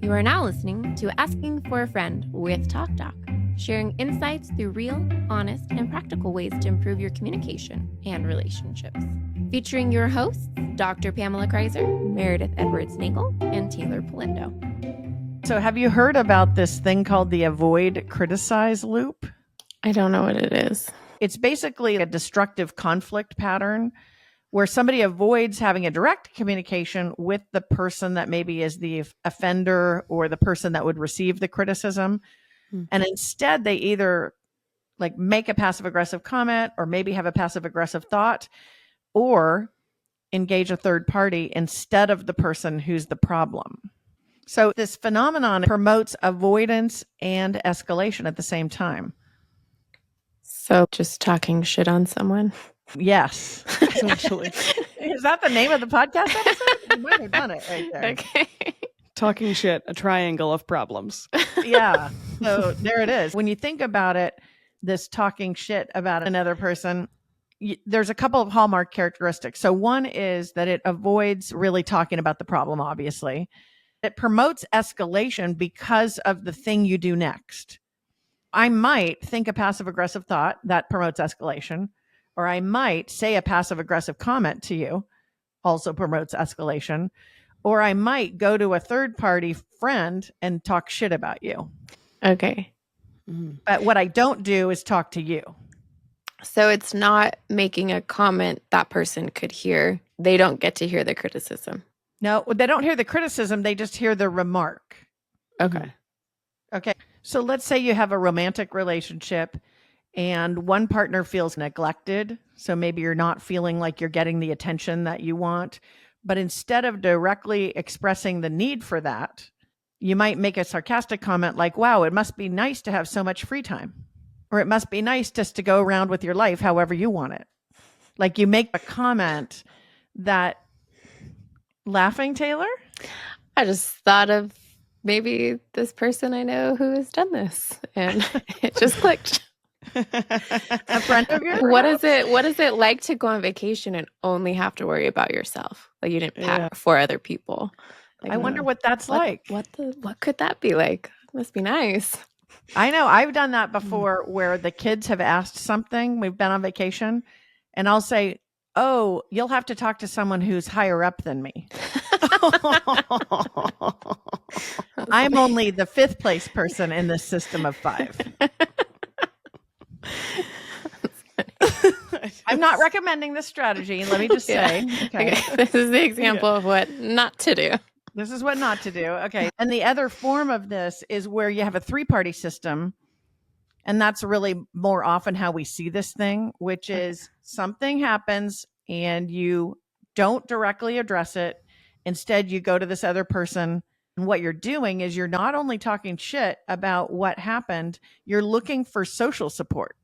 You are now listening to Asking for a Friend with TalkDoc, sharing insights through real, honest, and practical ways to improve your communication and relationships. Featuring your hosts, Dr. Pamela Kreiser, Meredith Edwards Nagel, and Teighlor Polendo. So have you heard about this thing called the avoid criticize loop? I don't know what it is. It's basically a destructive conflict pattern where somebody avoids having a direct communication with the person that maybe is the offender or the person that would receive the criticism. And instead they either like make a passive aggressive comment or maybe have a passive aggressive thought or engage a third party instead of the person who's the problem. So this phenomenon promotes avoidance and escalation at the same time. So just talking shit on someone? Yes. Essentially. Is that the name of the podcast episode? You might have done it right there. Okay. Talking shit, a triangle of problems. Yeah. So there it is. When you think about it, this talking shit about another person, there's a couple of hallmark characteristics. So one is that it avoids really talking about the problem, obviously. It promotes escalation because of the thing you do next. I might think a passive aggressive thought that promotes escalation, or I might say a passive aggressive comment to you, also promotes escalation, or I might go to a third party friend and talk shit about you. Okay. But what I don't do is talk to you. So it's not making a comment that person could hear. They don't get to hear the criticism. No, they don't hear the criticism. They just hear the remark. Okay. Okay. So let's say you have a romantic relationship and one partner feels neglected. So maybe you're not feeling like you're getting the attention that you want. But instead of directly expressing the need for that, you might make a sarcastic comment like, wow, it must be nice to have so much free time. Or it must be nice just to go around with your life however you want it. Like you make a comment that, laughing, Teighlor? I just thought of maybe this person I know who has done this, and it just clicked. A friend of yours? What is it like to go on vacation and only have to worry about yourself? Like you didn't pack for other people. Like, I wonder what that's like. What could that be like? It must be nice. I know I've done that before where the kids have asked something. We've been on vacation and I'll say, oh, you'll have to talk to someone who's higher up than me. I'm only the fifth place person in this system of 5. I'm not recommending this strategy. Let me just say. Okay. This is the example of what not to do. This is what not to do. Okay. And the other form of this is where you have a 3-party system. And that's really more often how we see this thing, which is something happens and you don't directly address it. Instead, you go to this other person. And what you're doing is you're not only talking shit about what happened, you're looking for social support.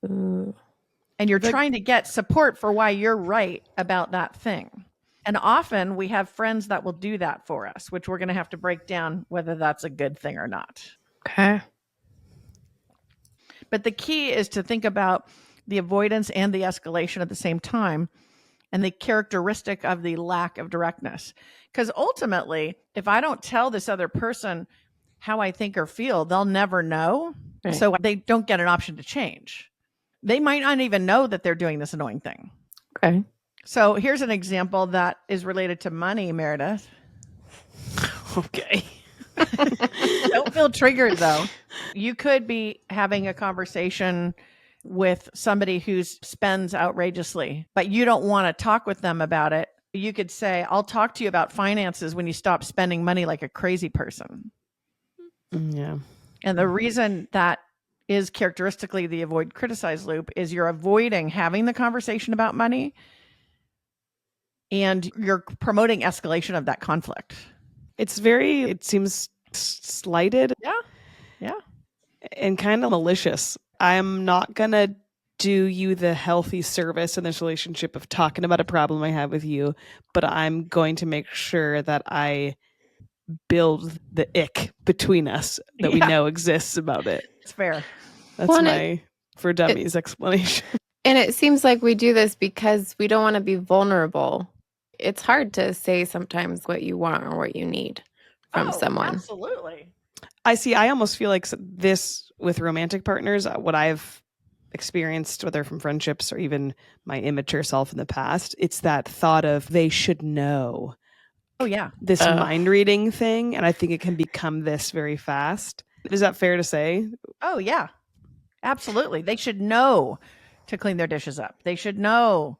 And you're trying to get support for why you're right about that thing. And often we have friends that will do that for us, which we're going to have to break down whether that's a good thing or not. Okay. But the key is to think about the avoidance and the escalation at the same time and the characteristic of the lack of directness. Because ultimately, if I don't tell this other person how I think or feel, they'll never know. Right. So they don't get an option to change. They might not even know that they're doing this annoying thing. Okay. So here's an example that is related to money, Meredith. Okay. Don't feel triggered, though. You could be having a conversation with somebody who spends outrageously, but you don't want to talk with them about it. You could say, I'll talk to you about finances when you stop spending money like a crazy person. Yeah. And the reason that is characteristically the avoid criticize loop is you're avoiding having the conversation about money and you're promoting escalation of that conflict. It seems slighted. Yeah. Yeah. And kind of malicious. I'm not going to do you the healthy service in this relationship of talking about a problem I have with you, but I'm going to make sure that I build the ick between us that we know exists about it. It's fair. That's my for dummies explanation. And it seems like we do this because we don't want to be vulnerable. It's hard to say sometimes what you want or what you need, from someone. Absolutely. I almost feel like this with romantic partners, what I've experienced, whether from friendships or even my immature self in the past, it's that thought of they should know. Oh, yeah. This mind reading thing. And I think it can become this very fast. Is that fair to say? Oh, yeah. Absolutely. They should know to clean their dishes up. They should know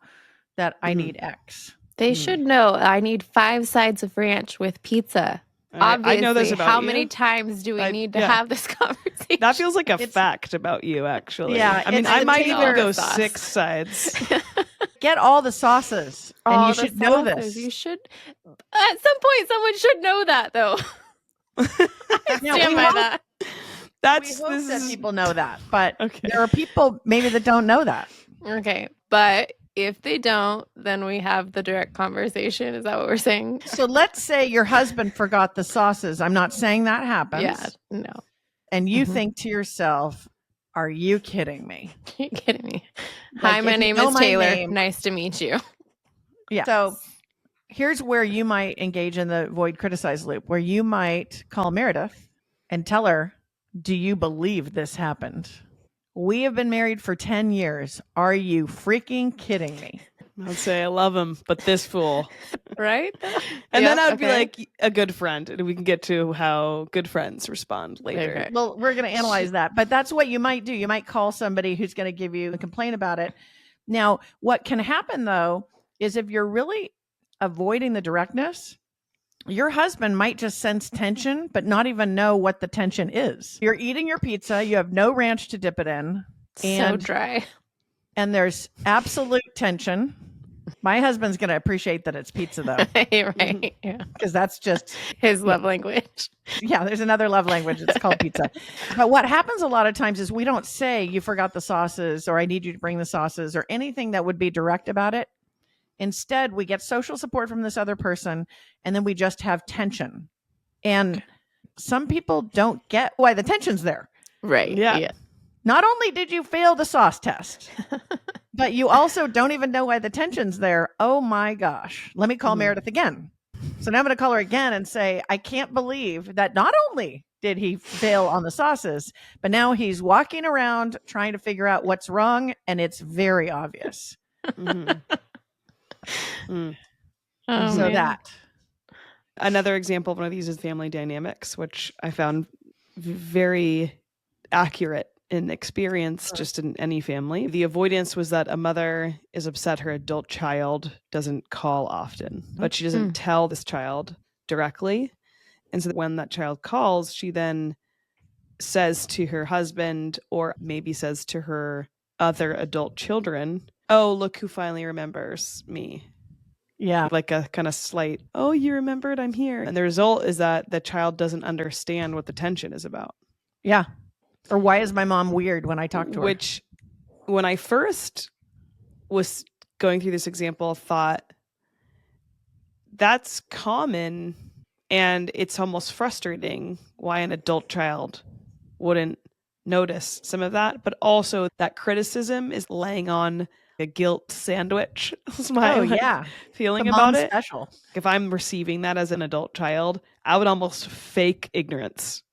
that I need X. They should know I need 5 sides of ranch with pizza. Obviously, I know this about how you. many times do we need to have this conversation? That feels like a fact about you, actually. Yeah, I mean, it's I the might even Teighlor go sauce. 6 sides. Get all the sauces. And you should know this. You should. At some point, someone should know that, though. I Now, stand we by hope- that. We hope that people know that. But there are people maybe that don't know that. Okay, but if they don't, then we have the direct conversation. Is that what we're saying? So let's say your husband forgot the sauces. I'm not saying that happens. Yeah, no. And you think to yourself, are you kidding me? You're kidding me. Like, Hi, my if you name know is my Taylor. name- Nice to meet you. Yeah. So here's where you might engage in the avoid criticize loop, where you might call Meredith and tell her, do you believe this happened? We have been married for 10 years. Are you freaking kidding me? I'd say I love him, but this fool. Right? And then I would be like a good friend. And we can get to how good friends respond later. Okay. Well, we're going to analyze that. But that's what you might do. You might call somebody who's going to give you a complaint about it. Now, what can happen, though, is if you're really avoiding the directness, your husband might just sense tension, but not even know what the tension is. You're eating your pizza. You have no ranch to dip it in. So dry. And there's absolute tension. My husband's going to appreciate that it's pizza, though. Right. Yeah. Because that's just his love language. Yeah, there's another love language. It's called pizza. But what happens a lot of times is we don't say you forgot the sauces or I need you to bring the sauces or anything that would be direct about it. Instead, we get social support from this other person and then we just have tension. And some people don't get why the tension's there. Right. Yeah. Not only did you fail the sauce test, but you also don't even know why the tension's there. Oh my gosh. Let me call Meredith again. So now I'm going to call her again and say, I can't believe that not only did he fail on the sauces, but now he's walking around trying to figure out what's wrong. And it's very obvious. Oh, So man. that. Another example of one of these is family dynamics, which I found very accurate in experience just in any family. The avoidance was that a mother is upset her adult child doesn't call often, but she doesn't tell this child directly. And so when that child calls, she then says to her husband or maybe says to her other adult children, oh, look who finally remembers me. Yeah. Like a kind of slight, oh, you remembered, I'm here. And the result is that the child doesn't understand what the tension is about. Yeah. Or why is my mom weird when I talk to her? Which, when I first was going through this example, thought that's common and it's almost frustrating why an adult child wouldn't notice some of that. But also that criticism is laying on a guilt sandwich. Is my feeling The about mom's it. special. If I'm receiving that as an adult child, I would almost fake ignorance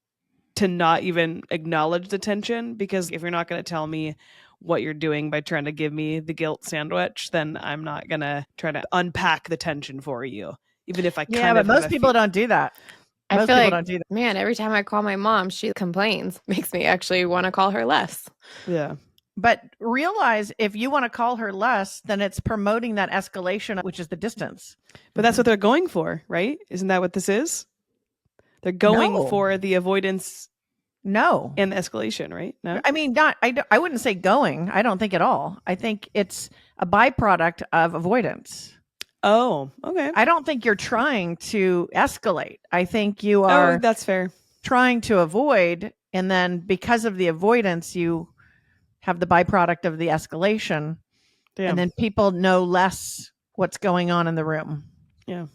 to not even acknowledge the tension, because if you're not going to tell me what you're doing by trying to give me the guilt sandwich, then I'm not going to try to unpack the tension for you, even if I kind of but most people don't do that. I Most feel people like, don't do that. man, every time I call my mom, she complains. Makes me actually want to call her less. Yeah. But realize if you want to call her less, then it's promoting that escalation, which is the distance. But that's what they're going for, right? Isn't that what this is? They're going No. for the avoidance No. and the escalation, right? No? I mean, I wouldn't say going. I don't think at all. I think it's a byproduct of avoidance. Oh, okay. I don't think you're trying to escalate. I think you are Oh, that's fair. trying to avoid. And then because of the avoidance, you have the byproduct of the escalation. Damn. And then people know less what's going on in the room. Yeah.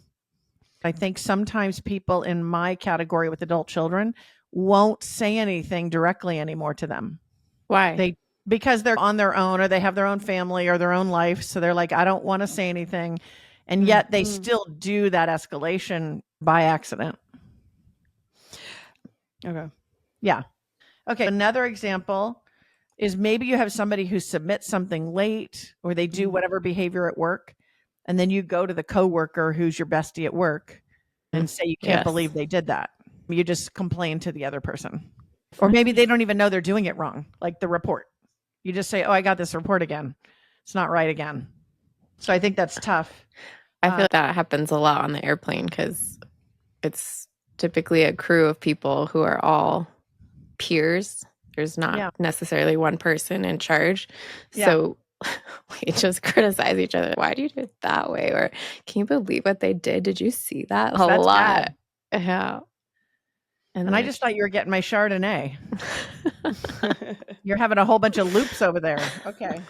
I think sometimes people in my category with adult children won't say anything directly anymore to them. Why? Because they're on their own or they have their own family or their own life. So they're like, I don't want to say anything. And yet they still do that escalation by accident. Okay. Yeah. Okay. Another example is maybe you have somebody who submits something late or they do whatever behavior at work. And then you go to the coworker who's your bestie at work and say you can't Yes. believe they did that. You just complain to the other person. Or maybe they don't even know they're doing it wrong, like the report. You just say, oh, I got this report again. It's not right again. So I think that's tough. I feel like that happens a lot on the airplane because it's typically a crew of people who are all peers. There's not necessarily one person in charge. Yeah. So we just criticize each other. Why do you do it that way? Or can you believe what they did? Did you see that? A That's lot. bad. Yeah. And I just thought you were getting my Chardonnay. You're having a whole bunch of loops over there. Okay.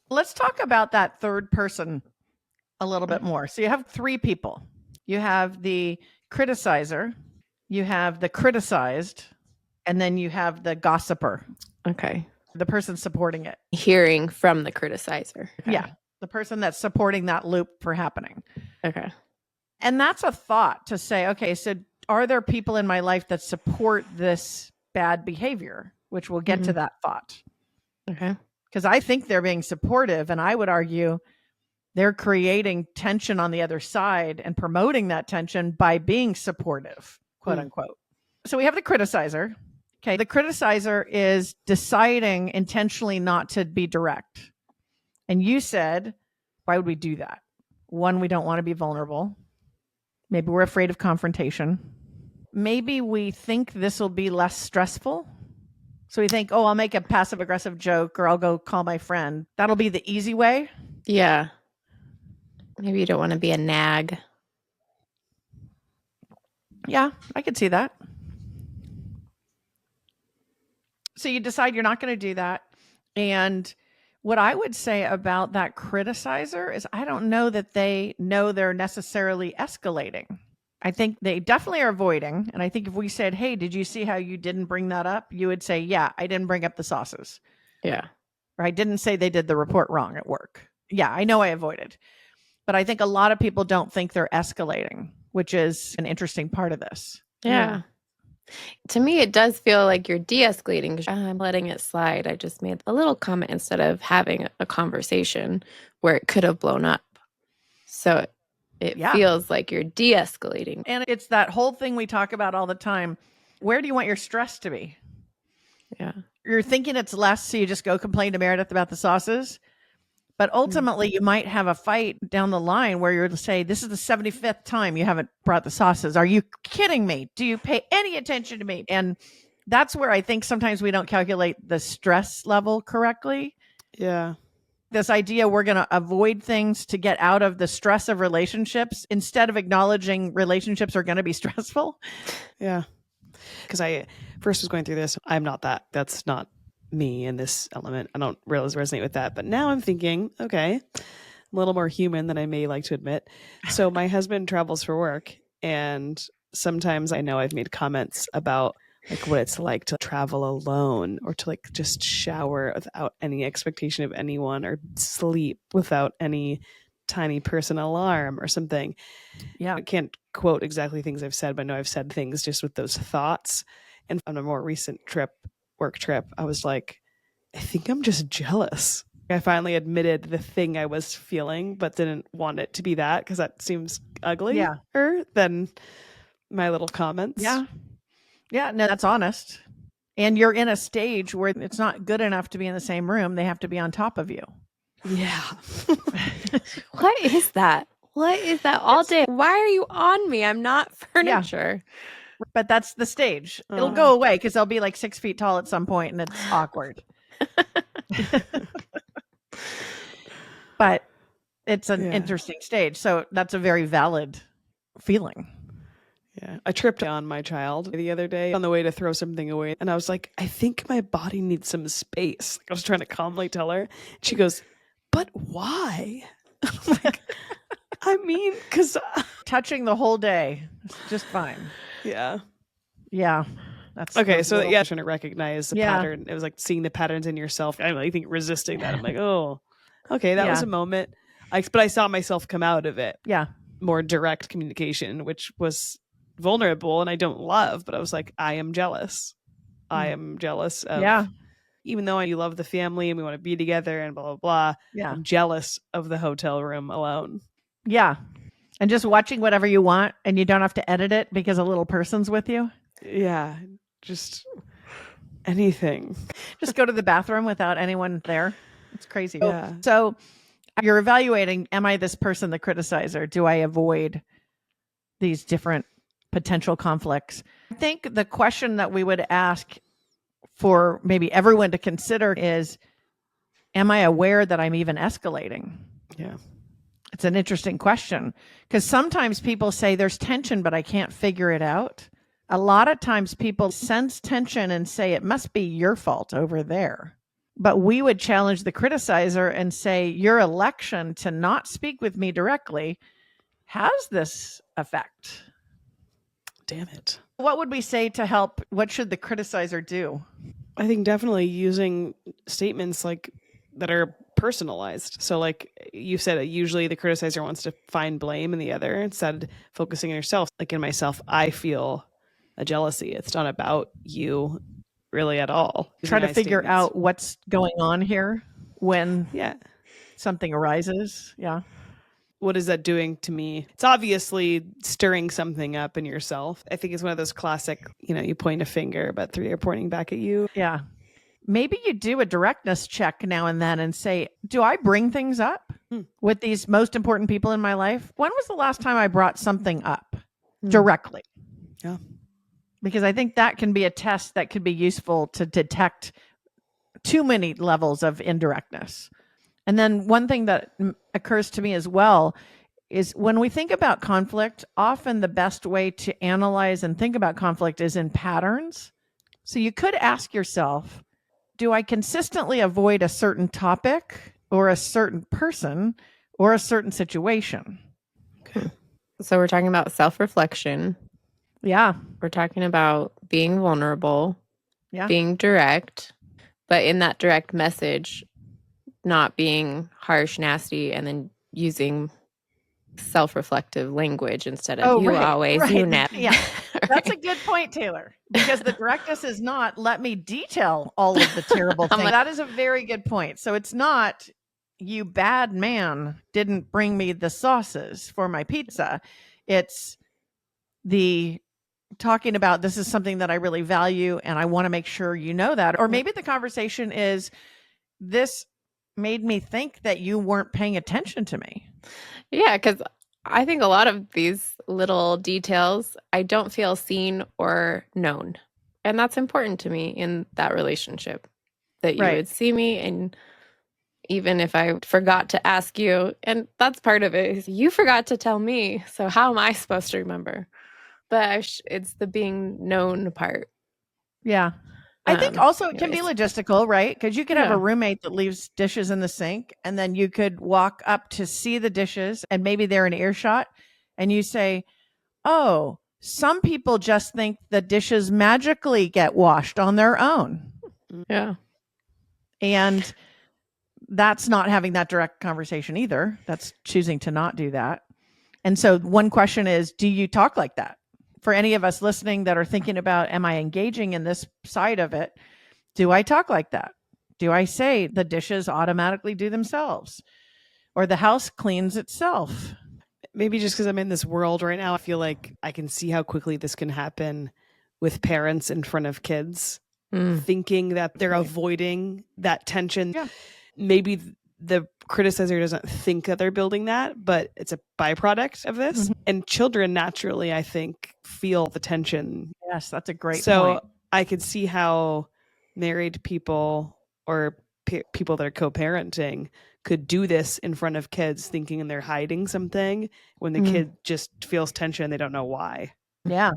Let's talk about that third person a little bit more. So you have three people. You have the criticizer, you have the criticized, and then you have the gossiper. Okay. The person supporting it. Hearing from the criticizer. Okay. Yeah. The person that's supporting that loop for happening. Okay. And that's a thought to say, okay, so are there people in my life that support this bad behavior? Which we'll get to that thought. Okay. Because I think they're being supportive, and I would argue they're creating tension on the other side and promoting that tension by being supportive, quote unquote. So we have the criticizer. Okay. The criticizer is deciding intentionally not to be direct. And you said, why would we do that? One, we don't want to be vulnerable. Maybe we're afraid of confrontation. Maybe we think this will be less stressful. So we think, oh, I'll make a passive aggressive joke or I'll go call my friend. That'll be the easy way. Yeah. Maybe you don't want to be a nag. Yeah, I could see that. So you decide you're not going to do that. And what I would say about that criticizer is I don't know that they know they're necessarily escalating. I think they definitely are avoiding. And I think if we said, hey, did you see how you didn't bring that up? You would say, yeah, I didn't bring up the sauces. Yeah. Or I didn't say they did the report wrong at work. Yeah, I know I avoided. But I think a lot of people don't think they're escalating, which is an interesting part of this. Yeah. To me, it does feel like you're de-escalating. I'm letting it slide. I just made a little comment instead of having a conversation where it could have blown up. So it feels like you're de-escalating. And it's that whole thing we talk about all the time. Where do you want your stress to be? Yeah. You're thinking it's less, so you just go complain to Meredith about the sauces. But ultimately, you might have a fight down the line where you're to say, this is the 75th time you haven't brought the sauces. Are you kidding me? Do you pay any attention to me? And that's where I think sometimes we don't calculate the stress level correctly. Yeah. This idea we're going to avoid things to get out of the stress of relationships instead of acknowledging relationships are going to be stressful. Yeah. Because I first was going through this. I'm not that. That's not me in this element. I don't really resonate with that. But now I'm thinking, okay, I'm a little more human than I may like to admit. So my husband travels for work. And sometimes I know I've made comments about like what it's like to travel alone or to like just shower without any expectation of anyone or sleep without any tiny person alarm or something. Yeah. I can't quote exactly things I've said, but I know I've said things just with those thoughts. And on a more recent work trip, I was like, I think I'm just jealous. I finally admitted the thing I was feeling, but didn't want it to be that because that seems uglier than my little comments. Yeah. Yeah, no, that's honest. And you're in a stage where it's not good enough to be in the same room. They have to be on top of you. Yeah. What is that? What is that all day? Why are you on me? I'm not furniture. Yeah. But that's the stage. It'll go away because they'll be like 6 feet tall at some point and it's awkward. But it's an interesting stage. So that's a very valid feeling. Yeah. I tripped on my child the other day on the way to throw something away. And I was like, I think my body needs some space. Like, I was trying to calmly tell her. She goes, but why? I'm like, I mean, because touching the whole day is just fine. Yeah. Yeah. That's okay. So trying to recognize the pattern. It was like seeing the patterns in yourself. I think resisting that. I'm like, oh, okay. That was a moment. But I saw myself come out of it. Yeah. More direct communication, which was vulnerable and I don't love, but I was like, I am jealous. I am jealous of, even though I love the family and we want to be together and blah, blah, blah. Yeah. I'm jealous of the hotel room alone. Yeah. And just watching whatever you want and you don't have to edit it because a little person's with you. Yeah. Just anything. Just go to the bathroom without anyone there. It's crazy. Yeah. So you're evaluating, am I this person, the criticizer? Do I avoid these different potential conflicts? I think the question that we would ask for maybe everyone to consider is, am I aware that I'm even escalating? Yeah. It's an interesting question because sometimes people say there's tension, but I can't figure it out. A lot of times people sense tension and say it must be your fault over there. But we would challenge the criticizer and say your election to not speak with me directly has this effect. Damn it. What would we say to help? What should the criticizer do? I think definitely using statements like that are personalized. So like you said, usually the criticizer wants to find blame in the other instead of focusing on yourself. Like in myself, I feel a jealousy. It's not about you really at all. Try to figure out what's going on here when something arises. Yeah. What is that doing to me? It's obviously stirring something up in yourself. I think it's one of those classic, you point a finger, but three are pointing back at you. Yeah. Maybe you do a directness check now and then and say, do I bring things up with these most important people in my life? When was the last time I brought something up directly? Yeah. Because I think that can be a test that could be useful to detect too many levels of indirectness. And then one thing that occurs to me as well is when we think about conflict, often the best way to analyze and think about conflict is in patterns. So you could ask yourself, do I consistently avoid a certain topic or a certain person or a certain situation? Okay. So we're talking about self-reflection. Yeah. We're talking about being vulnerable, being direct, but in that direct message, not being harsh, nasty, and then using self-reflective language instead of always, you never. Yeah. That's a good point, Teighlor, because the directness is not, let me detail all of the terrible things. That is a very good point. So it's not, you bad man didn't bring me the sauces for my pizza. It's the talking about, this is something that I really value and I want to make sure you know that. Or maybe the conversation is, this made me think that you weren't paying attention to me. Yeah, because I think a lot of these little details, I don't feel seen or known. And that's important to me in that relationship, that you would see me. And even if I forgot to ask you, and that's part of it, is you forgot to tell me. So how am I supposed to remember? But it's the being known part. Yeah. I think also it can be logistical, right? Because you could have a roommate that leaves dishes in the sink and then you could walk up to see the dishes and maybe they're in earshot and you say, oh, some people just think the dishes magically get washed on their own. Yeah. And that's not having that direct conversation either. That's choosing to not do that. And so one question is, do you talk like that? For any of us listening that are thinking about, am I engaging in this side of it? Do I talk like that? Do I say the dishes automatically do themselves or the house cleans itself? Maybe just because I'm in this world right now, I feel like I can see how quickly this can happen with parents in front of kids, thinking that they're avoiding that tension. Yeah. Maybe the criticizer doesn't think that they're building that, but it's a byproduct of this. Mm-hmm. And children naturally, I think, feel the tension. Yes, that's a great point. So I could see how married people or people that are co-parenting could do this in front of kids thinking they're hiding something when the kid just feels tension. They don't know why. Yeah.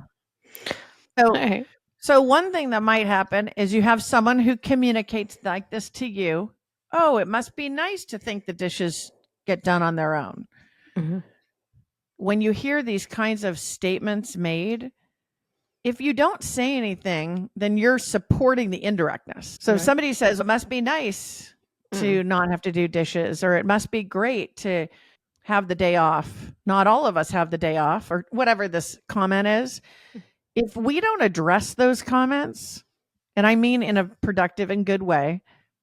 So one thing that might happen is you have someone who communicates like this to you. Oh, it must be nice to think the dishes get done on their own. Mm-hmm. When you hear these kinds of statements made, if you don't say anything, then you're supporting the indirectness. So if somebody says, it must be nice to not have to do dishes, or it must be great to have the day off. Not all of us have the day off, or whatever this comment is. If we don't address those comments, and I mean in a productive and good way,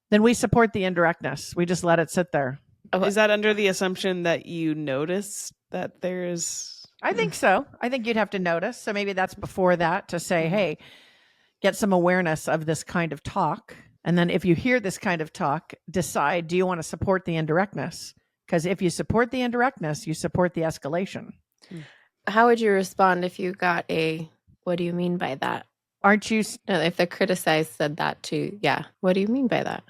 then we support the indirectness. We just let it sit there. Is that under the assumption that you notice that there's... I think so. I think you'd have to notice. So maybe that's before that to say, hey, get some awareness of this kind of talk. And then if you hear this kind of talk, decide, do you want to support the indirectness? Because if you support the indirectness, you support the escalation. How would you respond if you got a, what do you mean by that? Aren't you? No, if the criticized said that too, yeah. What do you mean by that?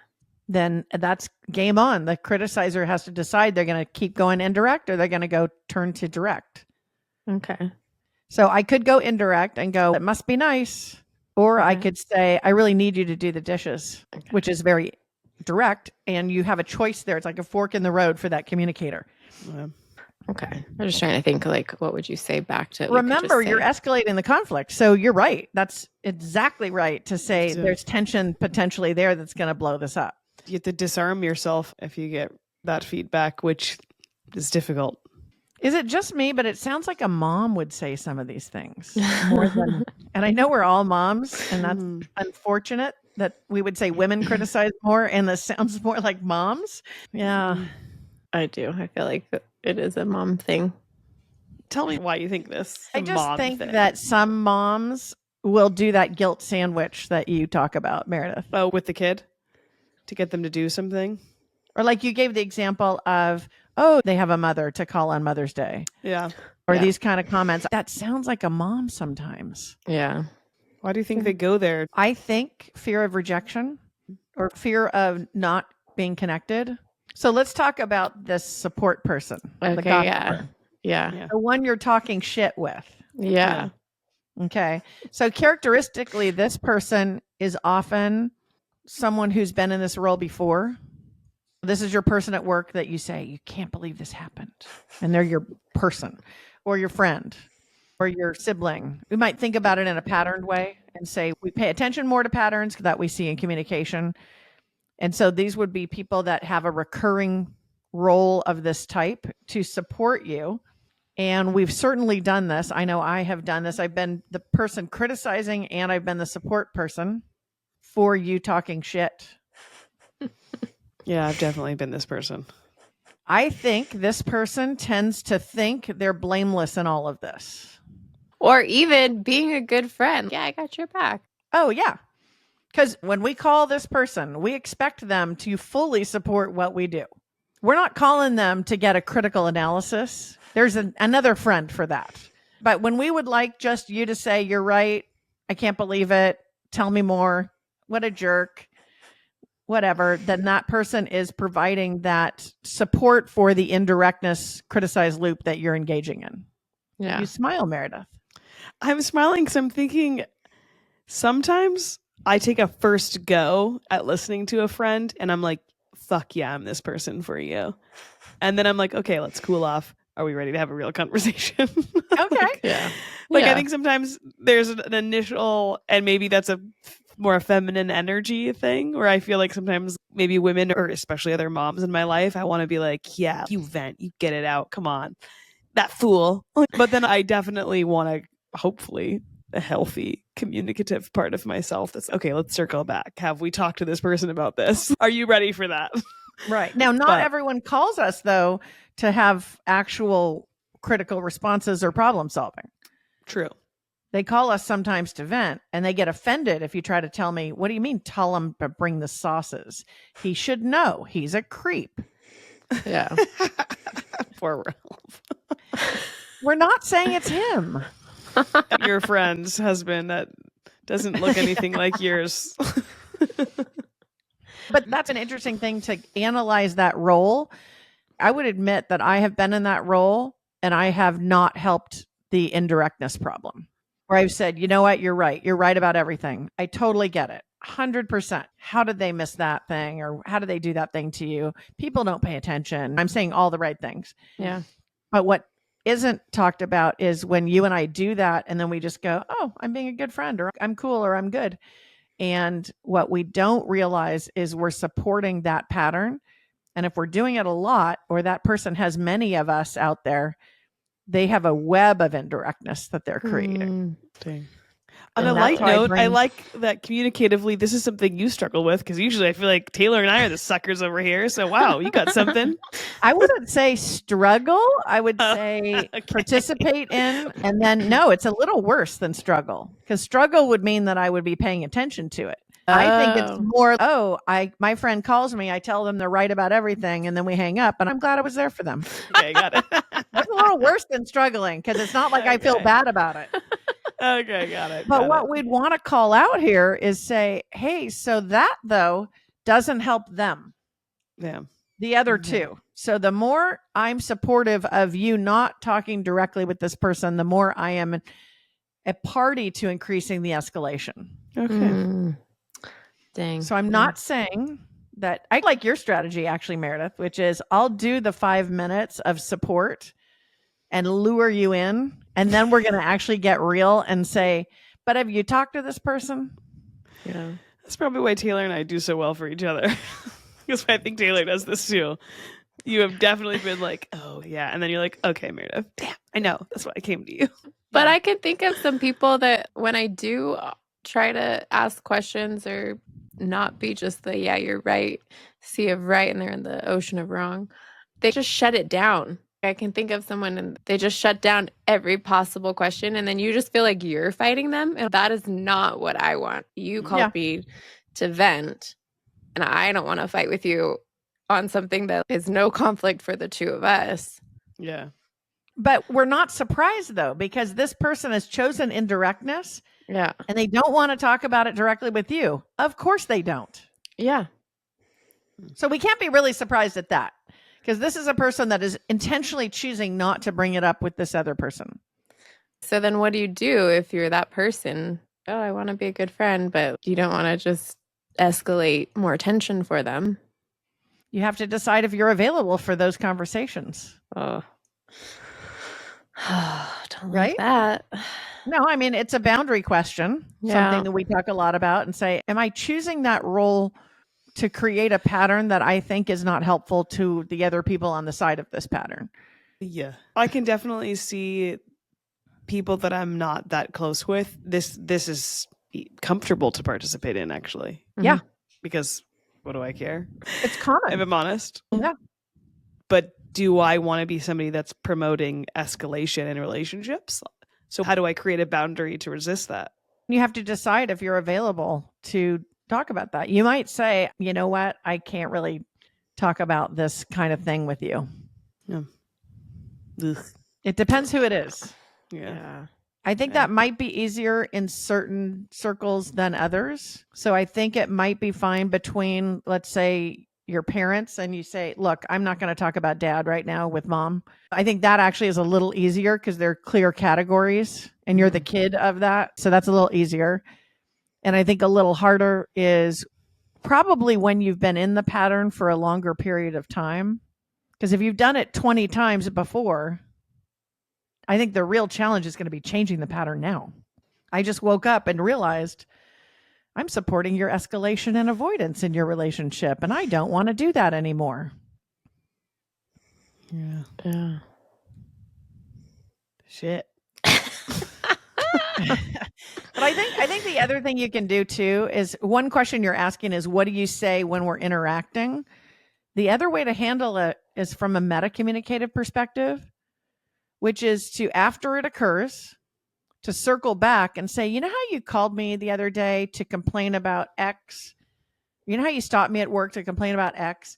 Then that's game on. The criticizer has to decide they're going to keep going indirect or they're going to go turn to direct. Okay. So I could go indirect and go, it must be nice. Or I could say, I really need you to do the dishes, which is very direct. And you have a choice there. It's like a fork in the road for that communicator. Okay. I'm just trying to think, like, what would you say back to? Remember, you're escalating the conflict. So you're right. That's exactly right to say there's tension potentially there that's going to blow this up. You have to disarm yourself if you get that feedback, which is difficult. Is it just me? But it sounds like a mom would say some of these things more than, and I know we're all moms, and that's unfortunate that we would say women criticize more, and this sounds more like moms. Yeah. I do. I feel like it is a mom thing. Tell me why you think this. I just think that some moms will do that guilt sandwich that you talk about, Meredith. Oh, with the kid? To get them to do something? Or like you gave the example of, oh, they have a mother to call on Mother's Day. Yeah. Or these kind of comments. That sounds like a mom sometimes. Yeah. Why do you think they go there? I think fear of rejection or fear of not being connected. So let's talk about this support person. Okay. Yeah. The one you're talking shit with. Yeah. Okay. So characteristically, this person is often someone who's been in this role before. This is your person at work that you say, you can't believe this happened. And they're your person or your friend or your sibling. We might think about it in a patterned way and say, we pay attention more to patterns that we see in communication. And so these would be people that have a recurring role of this type to support you. And we've certainly done this. I know I have done this. I've been the person criticizing and I've been the support person for you talking shit. Yeah, I've definitely been this person. I think this person tends to think they're blameless in all of this. Or even being a good friend. Yeah, I got your back. Oh, yeah. Because when we call this person, we expect them to fully support what we do. We're not calling them to get a critical analysis. There's another friend for that. But when we would like just you to say, you're right, I can't believe it, tell me more, what a jerk, whatever, then that person is providing that support for the indirectness criticize loop that you're engaging in. Yeah. You smile, Meredith. I'm smiling because I'm thinking sometimes I take a first go at listening to a friend and I'm like, fuck yeah, I'm this person for you. And then I'm like, okay, let's cool off. Are we ready to have a real conversation? Okay. I think sometimes there's an initial, and maybe that's a more feminine energy thing where I feel like sometimes maybe women or especially other moms in my life, I want to be like, yeah, you vent, you get it out. Come on, that fool. But then I definitely want to, hopefully, a healthy communicative part of myself that's okay, let's circle back. Have we talked to this person about this? Are you ready for that? Right. Now, not everyone calls us, though, to have actual critical responses or problem solving. True. They call us sometimes to vent, and they get offended if you try to tell me, what do you mean tell him to bring the sauces? He should know. He's a creep. Yeah. Poor Ralph. We're not saying it's him. Your friend's husband that doesn't look anything like yours. But that's an interesting thing to analyze that role. I would admit that I have been in that role and I have not helped the indirectness problem. Where I've said, you know what, you're right. You're right about everything. I totally get it. 100%. How did they miss that thing? Or how did they do that thing to you? People don't pay attention. I'm saying all the right things. Yeah. But what isn't talked about is when you and I do that and then we just go, oh, I'm being a good friend or I'm cool or I'm good. And what we don't realize is we're supporting that pattern And if we're doing it a lot, or that person has many of us out there, they have a web of indirectness that they're creating. Dang. And On a that's light why note, I Brene- like that communicatively, this is something you struggle with, because usually I feel like Teighlor and I are the suckers over here. So, wow, you got something. I wouldn't say struggle. I would Oh, say okay. participate in. And then, no, it's a little worse than struggle, because struggle would mean that I would be paying attention to it. I think it's more, my friend calls me, I tell them they're right about everything, and then we hang up, and I'm glad I was there for them. Okay, got it. That's a little worse than struggling, because it's not like I feel Okay. bad about it. Okay, got it. But got what it. we'd want to call out here is say, hey, so that though doesn't help them, Yeah. the other Mhm. two. So the more I'm supportive of you not talking directly with this person, the more I am a party to increasing the escalation. Okay. Dang. So I'm not saying that I like your strategy, actually, Meredith, which is I'll do the 5 minutes of support and lure you in. And then we're going to actually get real and say, but have you talked to this person? Yeah. That's probably why Teighlor and I do so well for each other. Because I think Teighlor does this too. You have definitely been like, oh, yeah. And then you're like, okay, Meredith, damn, I know. That's why I came to you. But I can think of some people that when I do try to ask questions or not be just the, yeah, you're right, sea of right, and they're in the ocean of wrong, they just shut it down. I can think of someone and they just shut down every possible question. And then you just feel like you're fighting them. And that is not what I want. You called me to vent, and I don't want to fight with you on something that is no conflict for the two of us. Yeah. But we're not surprised, though, because this person has chosen indirectness. Yeah. And they don't want to talk about it directly with you. Of course they don't. Yeah. So we can't be really surprised at that, because this is a person that is intentionally choosing not to bring it up with this other person. So then what do you do if you're that person? Oh, I want to be a good friend, but you don't want to just escalate more tension for them. You have to decide if you're available for those conversations. Oh. Don't Right? like that. No, I mean, it's a boundary question, something that we talk a lot about, and say, am I choosing that role to create a pattern that I think is not helpful to the other people on the side of this pattern? Yeah. I can definitely see people that I'm not that close with. This is comfortable to participate in, actually. Yeah. Because what do I care? It's common. If I'm honest. Yeah. But do I want to be somebody that's promoting escalation in relationships? So how do I create a boundary to resist that? You have to decide if you're available to talk about that. You might say, you know what? I can't really talk about this kind of thing with you. Yeah. Ugh. It depends who it is. Yeah. I think that might be easier in certain circles than others. So I think it might be fine between, let's say, your parents, and you say, look, I'm not going to talk about dad right now with mom. I think that actually is a little easier because they're clear categories and you're the kid of that. So that's a little easier. And I think a little harder is probably when you've been in the pattern for a longer period of time. Because if you've done it 20 times before, I think the real challenge is going to be changing the pattern now. I just woke up and realized I'm supporting your escalation and avoidance in your relationship, and I don't want to do that anymore. Yeah. Shit. But I think the other thing you can do too is, one question you're asking is, what do you say when we're interacting? The other way to handle it is from a meta-communicative perspective, which is to, after it occurs, to circle back and say, you know how you called me the other day to complain about X? You know how you stopped me at work to complain about X?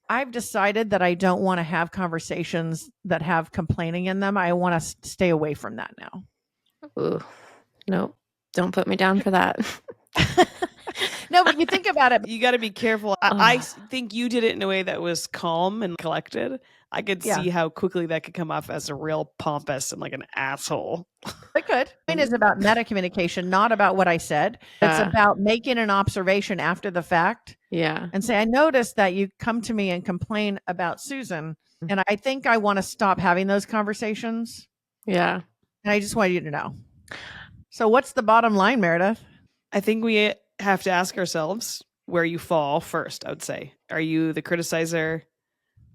I've decided that I don't want to have conversations that have complaining in them. I want to stay away from that now. Ooh, nope. Don't put me down for that. No, but you think about it. You got to be careful. I think you did it in a way that was calm and collected. I could see how quickly that could come off as a real pompous and like an asshole. It could. Mine is about meta communication, not about what I said. It's about making an observation after the fact. Yeah. And say, I noticed that you come to me and complain about Susan. And I think I want to stop having those conversations. Yeah. And I just want you to know. So what's the bottom line, Meredith? I think we have to ask ourselves where you fall first, I would say. Are you the criticizer?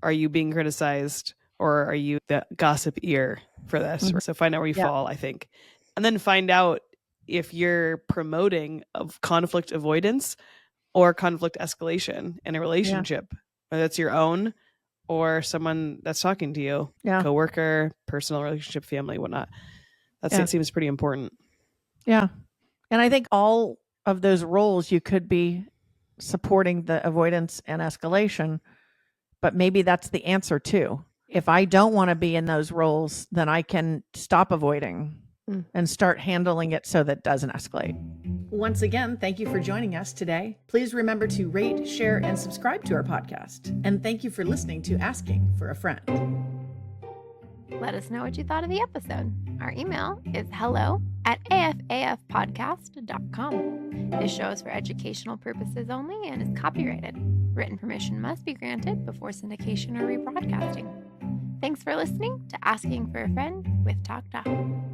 Are you being criticized, or are you the gossip ear for this? So find out where you fall, I think. And then find out if you're promoting of conflict avoidance or conflict escalation in a relationship, whether it's your own or someone that's talking to you, coworker, personal relationship, family, whatnot. That seems pretty important. Yeah. And I think all of those roles you could be supporting the avoidance and escalation, but maybe that's the answer too. If I don't want to be in those roles, then I can stop avoiding and start handling it so that it doesn't escalate. Once again, thank you for joining us today. Please remember to rate, share, and subscribe to our podcast. And thank you for listening to Asking for a Friend. Let us know what you thought of the episode. Our email is hello@afafpodcast.com. This show is for educational purposes only and is copyrighted. Written permission must be granted before syndication or rebroadcasting. Thanks for listening to Asking for a Friend with TalkDoc.